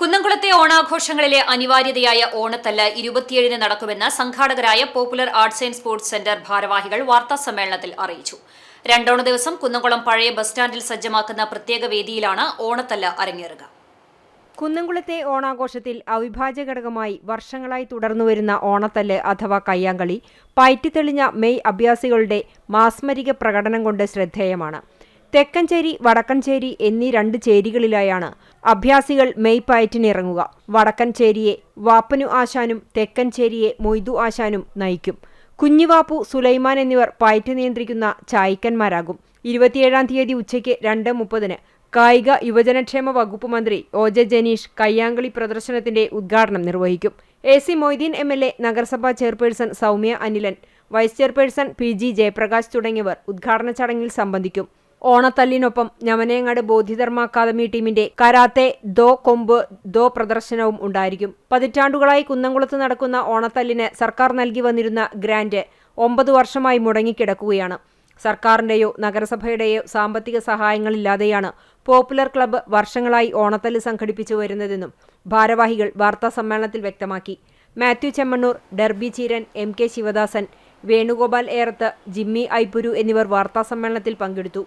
കുന്നംകുളത്തെ ഓണാഘോഷങ്ങളിലെ അനിവാര്യതയായ ഓണത്തല്ല് 27-ന് നടക്കുമെന്ന് സംഘാടകരായ popular arts and sports centre ഭാരവാഹികൾ വാർത്താസമ്മേളനത്തിൽ അറിയിച്ചു. രണ്ടോണ ദിവസം കുന്നംകുളം പഴയ ബസ് സ്റ്റാൻഡിൽ സജ്ജമാക്കുന്ന പ്രത്യേക വേദിയിലാണ് ഓണത്തല്ല് അരങ്ങേറുക. കുന്നംകുളത്തെ ഓണാഘോഷത്തിൽ അവിഭാജ്യ ഘടകമായി വർഷങ്ങളായി തുടർന്നുവരുന്ന ഓണത്തല്ല് അഥവാ കയ്യാങ്കളി പയറ്റിത്തെളിഞ്ഞ മെയ് അഭ്യാസികളുടെ മാസ്മരിക പ്രകടനം കൊണ്ട് ശ്രദ്ധേയമാണ്. തെക്കഞ്ചേരി, വടക്കഞ്ചേരി എന്നീ രണ്ട് ചേരികളിലായാണ് അഭ്യാസികൾ മെയ് പയറ്റിനിറങ്ങുക. വടക്കഞ്ചേരിയെ വാപ്പനു ആശാനും തെക്കഞ്ചേരിയെ മൊയ്തു ആശാനും നയിക്കും. കുഞ്ഞിവാപ്പു, സുലൈമാൻ എന്നിവർ പയറ്റ് നിയന്ത്രിക്കുന്ന ചായ്ക്കന്മാരാകും. 27-ാം തീയതി ഉച്ചയ്ക്ക് 2:30-ന് കായിക യുവജനക്ഷേമ വകുപ്പ് മന്ത്രി OJ ജനീഷ് കയ്യാങ്കളി പ്രദർശനത്തിന്റെ ഉദ്ഘാടനം നിർവഹിക്കും. AC മൊയ്തീൻ MLA, നഗരസഭാ chairperson Soumya Anilan, vice chairperson PG Jayaprakash തുടങ്ങിയവർ ഉദ്ഘാടന ചടങ്ങിൽ സംബന്ധിക്കും. ഓണത്തല്ലിനൊപ്പം ഞമനേങ്ങാട് ബോധിധർമ്മ അക്കാദമി ടീമിന്റെ കരാത്തെ ദോ കൊമ്പ് ദോ പ്രദർശനവും ഉണ്ടായിരിക്കും. പതിറ്റാണ്ടുകളായി കുന്നംകുളത്ത് നടക്കുന്ന ഓണത്തല്ലിന് സർക്കാർ നൽകി വന്നിരുന്ന ഗ്രാന്റ് 9 വർഷമായി മുടങ്ങിക്കിടക്കുകയാണ്. സർക്കാരിന്റെയോ നഗരസഭയുടെയോ സാമ്പത്തിക സഹായങ്ങളില്ലാതെയാണ് പോപ്പുലർ ക്ലബ്ബ് വർഷങ്ങളായി ഓണത്തല്ല് സംഘടിപ്പിച്ചു വരുന്നതെന്നും ഭാരവാഹികൾ വാർത്താസമ്മേളനത്തിൽ വ്യക്തമാക്കി. മാത്യു ചെമ്മണ്ണൂർ, ഡെർബി ചീരൻ, MK ശിവദാസൻ, വേണുഗോപാൽ ഏറത്ത്, ജിമ്മി ഐപ്പുരു എന്നിവർ വാർത്താസമ്മേളനത്തിൽ പങ്കെടുത്തു.